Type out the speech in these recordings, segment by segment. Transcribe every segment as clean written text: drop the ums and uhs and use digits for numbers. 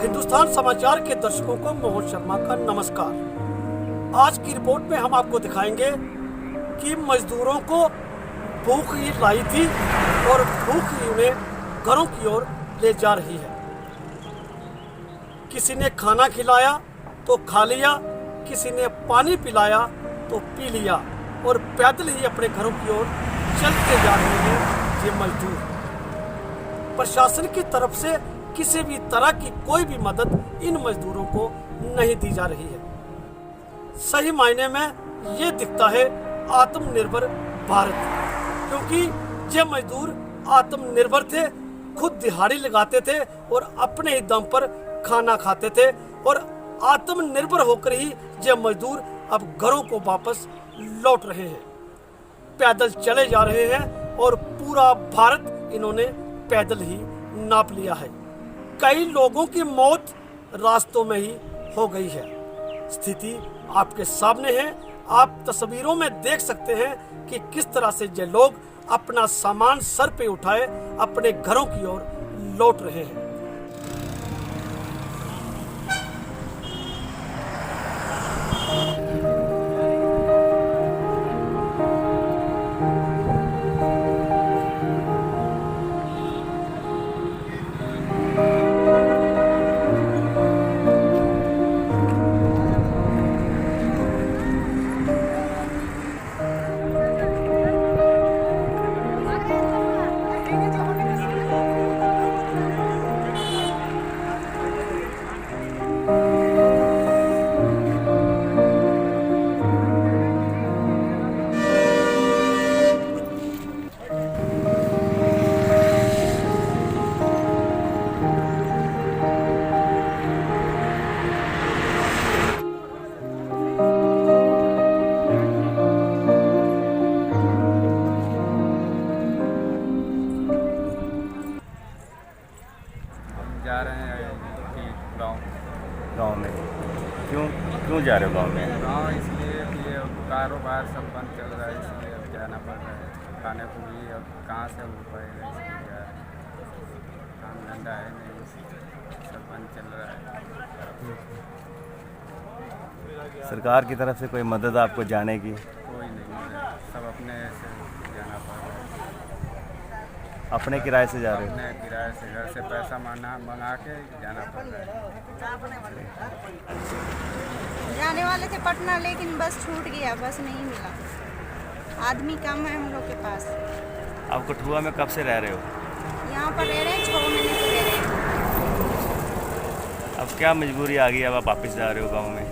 हिंदुस्तान समाचार के दर्शकों को मोहन शर्मा का नमस्कार। आज की रिपोर्ट में हम आपको दिखाएंगे कि मजदूरों को भूख ही लाई थी और भूख ही उन्हें घरों की ओर ले जा रही है। किसी ने खाना खिलाया तो खा लिया, किसी ने पानी पिलाया तो पी लिया और पैदल ही अपने घरों की ओर चलते जा रहे हैं ये मजदूर। प्रशासन की तरफ से किसी भी तरह की कोई भी मदद इन मजदूरों को नहीं दी जा रही है। सही मायने में ये दिखता है आत्मनिर्भर भारत, क्योंकि ये मजदूर आत्मनिर्भर थे, खुद दिहाड़ी लगाते थे और अपने ही दम पर खाना खाते थे और आत्मनिर्भर होकर ही ये मजदूर अब घरों को वापस लौट रहे हैं, पैदल चले जा रहे हैं और पूरा भारत इन्होंने पैदल ही नाप लिया है। कई लोगों की मौत रास्तों में ही हो गई है। स्थिति आपके सामने है, आप तस्वीरों में देख सकते हैं कि किस तरह से ये लोग अपना सामान सर पे उठाए अपने घरों की ओर लौट रहे हैं। जा रहे हैं कि गाँव में क्यों जा रहे हो गाँव में? गाँव इसलिए कि अब कारोबार सब बंद चल रहा है, इसलिए अब जाना पड़ रहा है। खाने को भी अब कहाँ से हो पाएगा, इसलिए जा रहे हैं। काम धंधा है नहीं, सब बंद चल रहा है। सरकार की तरफ से कोई मदद आपको जाने की? कोई नहीं है, सब अपने से जाना पड़ रहा है। अपने किराए से जा रहे हो? अपने किराए से घर से पैसा मंगा के जाना पड़ रहा है। जाने वाले थे पटना, लेकिन बस छूट गया, बस नहीं मिला। आदमी कम है हम लोग के पास। आप कठुआ में कब से रह रहे हो? यहाँ पर रह रहे हैं, 6 महीने से रह रहे हैं। अब क्या मजबूरी आ गई, अब आप वापस जा रहे हो गाँव में?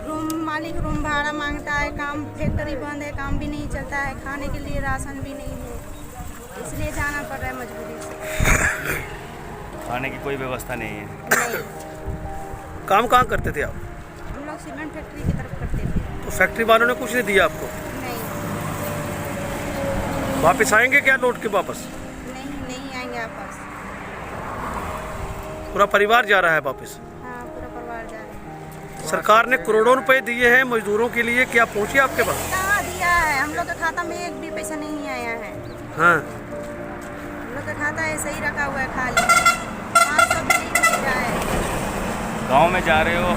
रूम मालिक रूम भाड़ा मांगता है, काम फैक्ट्री बंद है, काम भी नहीं चलता है, खाने के लिए राशन भी नहीं है, इसलिए जाना पड़ रहा है मजबूरी से। खाने की कोई व्यवस्था नहीं है? नहीं। काम कहाँ करते थे आप? हम लोग सीमेंट फैक्ट्री की तरफ करते थे। तो फैक्ट्री वालों ने कुछ नहीं दिया आपको? नहीं वापस आएंगे क्या लौट के वापस? नहीं आएंगे वापस। पूरा परिवार जा रहा है वापस? हाँ, पूरा परिवार जा रहे हैं। सरकार ने करोड़ों रुपए दिए हैं मजदूरों के लिए, क्या पहुंचे आपके पास? कहाँ दिया है, हम लोग के खाता में एक भी पैसा नहीं आया है। हाँ, हम लोग का खाता ऐसे ही रखा हुआ है खाली, 500 भी नहीं भेजा है। गाँव में जा रहे हो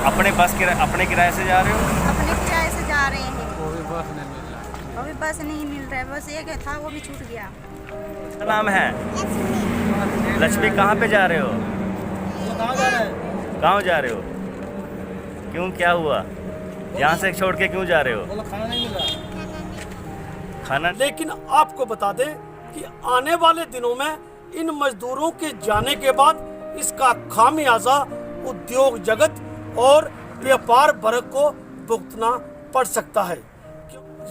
अपने किराए से जा रहे हो? अपने किराए से जा रहे हैं। वो भी बस नहीं मिल रहा। अभी बस नहीं मिल रहा है, बस एक है था, वो भी छूट गया। क्या नाम है? लक्ष्मी। कहाँ पे जा रहे हो? गाँव जा रहे हो? क्यों, क्या हुआ? यहाँ से छोड़ के क्यों जा रहे हो? खाना नहीं मिल रहा। खाना? लेकिन आपको बता दें कि आने वाले दिनों में इन मजदूरों के जाने के बाद इसका खामियाजा उद्योग जगत और व्यापार वर्ग को भुगतना पड़ सकता है।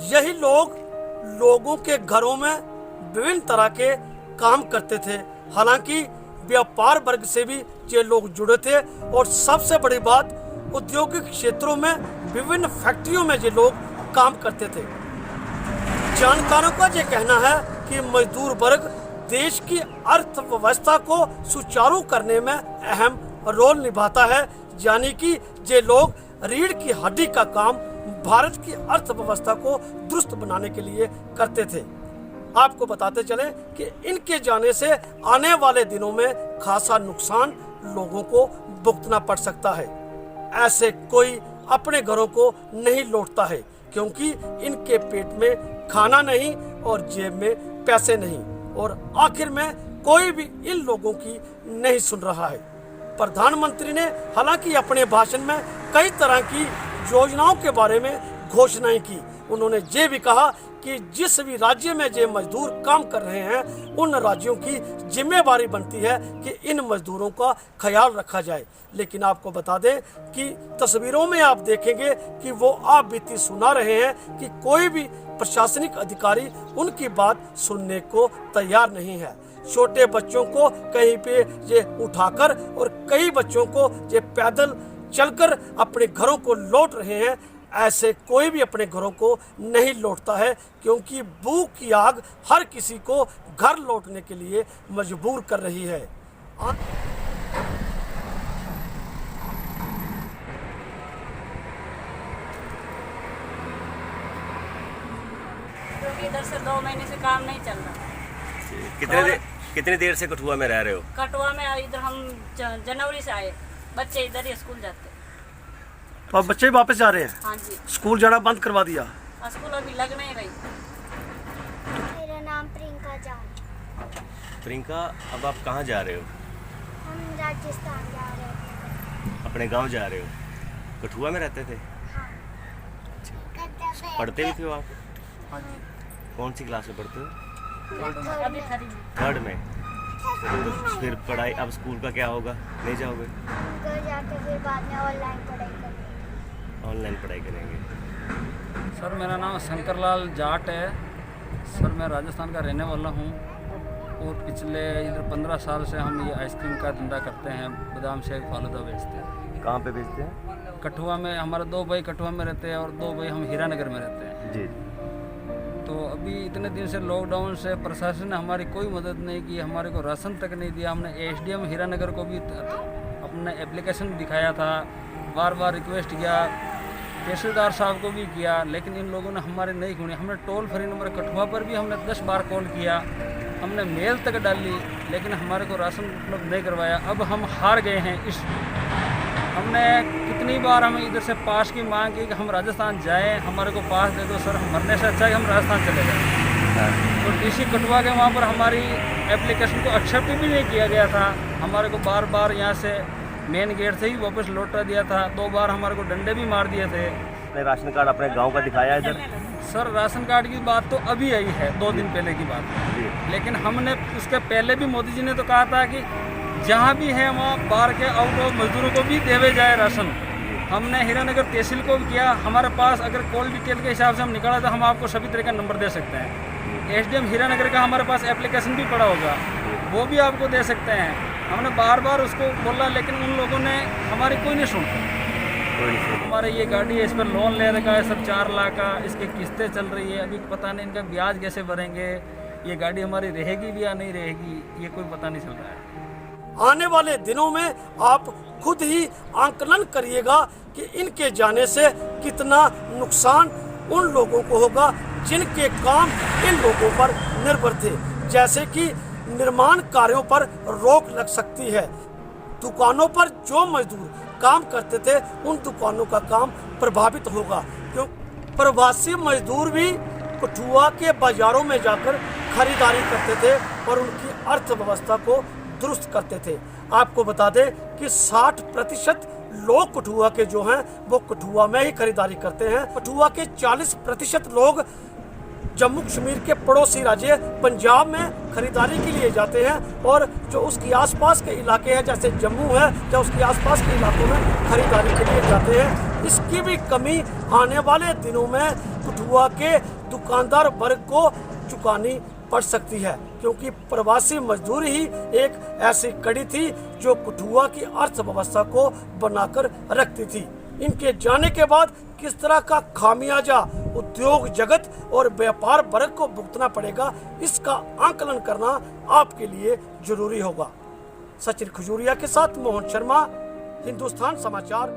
यही लोग लोगों के घरों में विभिन्न तरह के काम करते थे, हालांकि व्यापार वर्ग से भी ये लोग जुड़े थे और सबसे बड़ी बात औद्योगिक क्षेत्रों में विभिन्न फैक्ट्रियों में ये लोग काम करते थे। जानकारों का ये कहना है कि मजदूर वर्ग देश की अर्थव्यवस्था को सुचारू करने में अहम रोल निभाता है, यानी कि ये लोग रीढ़ की हड्डी का काम भारत की अर्थव्यवस्था को दुरुस्त बनाने के लिए करते थे। आपको बताते चले कि इनके जाने से आने वाले दिनों में खासा नुकसान लोगों को भुगतना पड़ सकता है। ऐसे कोई अपने घरों को नहीं लौटता है, क्योंकि इनके पेट में खाना नहीं और जेब में पैसे नहीं, और आखिर में कोई भी इन लोगों की नहीं सुन रहा है। प्रधानमंत्री ने हालांकि अपने भाषण में कई तरह की योजनाओं के बारे में घोषणाएं की। उन्होंने ये भी कहा कि जिस भी राज्य में जो मजदूर काम कर रहे हैं, उन राज्यों की जिम्मेवारी बनती है कि इन मजदूरों का ख्याल रखा जाए। लेकिन आपको बता दें कि तस्वीरों में आप देखेंगे कि वो आप बीती सुना रहे हैं कि कोई भी प्रशासनिक अधिकारी उनकी बात सुनने को तैयार नहीं है। छोटे बच्चों को कहीं पे ये उठाकर और कई बच्चों को ये पैदल चलकर अपने घरों को लौट रहे हैं। ऐसे कोई भी अपने घरों को नहीं लौटता है, क्योंकि भूख की आग हर किसी को घर लौटने के लिए मजबूर कर रही है। क्योंकि इधर से 2 महीने से काम नहीं चल रहा। कितनी देर से कठुआ में रह रहे हो? कटवा में इधर हम जनवरी से आए, बच्चे इधर ही स्कूल जाते। तो अब बच्चे वापस जा रहे हैं? हाँ जी। स्कूल जाना बंद करवा दिया? स्कूल अभी लग नहीं रही। मेरा नाम प्रियंका जान। प्रियंका, अब आप कहाँ जा रहे हो? हम राजस्थान जा रहे हैं। अपने गांव जा रहे हो? कठुआ में रहते थे? हाँ। पढ़ते भी थे आप? हाँ जी। कौन सी क्लास में पढ़ते हो? अभी खरीद। 3rd में। तो फिर पढ़ाई, अब स्कूल का क्या होगा? नहीं जाओगे? घर जाके फिर बाद में ऑनलाइन पढ़ाई करेंगे। ऑनलाइन पढ़ाई करेंगे। सर मेरा नाम शंकरलाल जाट है। सर मैं राजस्थान का रहने वाला हूँ और पिछले इधर 15 साल से हम ये आइसक्रीम का धंधा करते हैं। बादाम शेक, फालूदा बेचते हैं। कहाँ पे बेचते हैं? कठुआ में। हमारे 2 भाई कठुआ में रहते हैं और 2 भाई हम हीरानगर में रहते हैं जी। तो अभी इतने दिन से लॉकडाउन से प्रशासन ने हमारी कोई मदद नहीं की, हमारे को राशन तक नहीं दिया। हमने एसडीएम हीरानगर को भी अपना एप्लीकेशन दिखाया था, बार बार रिक्वेस्ट किया, तहसीलदार साहब को भी किया, लेकिन इन लोगों ने हमारे नहीं सुनी। हमने टोल फ्री नंबर कठुआ पर भी हमने 10 बार कॉल किया, हमने मेल तक डाली, लेकिन हमारे को राशन उपलब्ध नहीं करवाया। अब हम हार गए हैं। हमने कितनी बार हमें इधर से पास की मांग की कि हम राजस्थान जाएं, हमारे को पास दे दो सर, हम मरने से अच्छा है कि हम राजस्थान चले जाएं। तो डीसी कठुआ के वहाँ पर हमारी एप्लीकेशन को एक्सेप्ट भी नहीं किया गया था। हमारे को बार बार यहाँ से मेन गेट से ही वापस लौटा दिया था। 2 बार हमारे को डंडे भी मार दिए थे। अपने राशन कार्ड अपने गांव का दिखाया इधर? सर राशन कार्ड की बात तो अभी आई है, 2 दिन पहले की बात है, लेकिन हमने उसके पहले भी मोदी जी ने तो कहा था कि जहाँ भी है वहाँ बाहर के आउट ऑफ मजदूरों को भी देवे जाए राशन। हमने हीरानगर तहसील को भी किया। हमारे पास अगर कॉल डिटेल के हिसाब से हम निकाला तो हम आपको सभी तरह का नंबर दे सकते हैं। एसडीएम हीरानगर का हमारे पास एप्लीकेशन भी पड़ा होगा, वो भी आपको दे सकते हैं। हमने बार बार उसको बोला, लेकिन उन लोगों ने हमारी कोई नहीं सुनता। हमारे ये गाड़ी है, इस पर लोन ले रखा है सब 4 लाख का, इसकी किस्तें चल रही है। अभी पता नहीं इनका ब्याज कैसे भरेंगे, ये गाड़ी हमारी रहेगी भी या नहीं रहेगी, ये कोई पता नहीं चल रहा है। आने वाले दिनों में आप खुद ही आंकलन करिएगा कि इनके जाने से कितना नुकसान उन लोगों को होगा जिनके काम इन लोगों पर निर्भर थे। जैसे कि निर्माण कार्यों पर रोक लग सकती है, दुकानों पर जो मजदूर काम करते थे उन दुकानों का काम प्रभावित होगा, क्यों प्रवासी मजदूर भी कठुआ के बाजारों में जाकर खरीदारी करते थे और उनकी अर्थव्यवस्था को दुरुस्त करते थे। आपको बता दें कि 60% लोग कठुआ के जो हैं वो कठुआ में ही खरीदारी करते हैं। कठुआ के 40% लोग जम्मू कश्मीर के पड़ोसी राज्य पंजाब में खरीदारी के लिए जाते हैं, और जो उसकी आसपास के इलाके हैं जैसे जम्मू है या उसके आसपास के इलाकों में खरीदारी के लिए जाते हैं। इसकी भी कमी आने वाले दिनों में कठुआ के दुकानदार वर्ग को चुकानी पड़ सकती है, क्योंकि प्रवासी मजदूरी ही एक ऐसी कड़ी थी जो कठुआ की अर्थव्यवस्था को बनाकर रखती थी। इनके जाने के बाद किस तरह का खामियाजा उद्योग जगत और व्यापार वर्ग को भुगतना पड़ेगा, इसका आंकलन करना आपके लिए जरूरी होगा। सचिन खजूरिया के साथ मोहन शर्मा, हिंदुस्तान समाचार।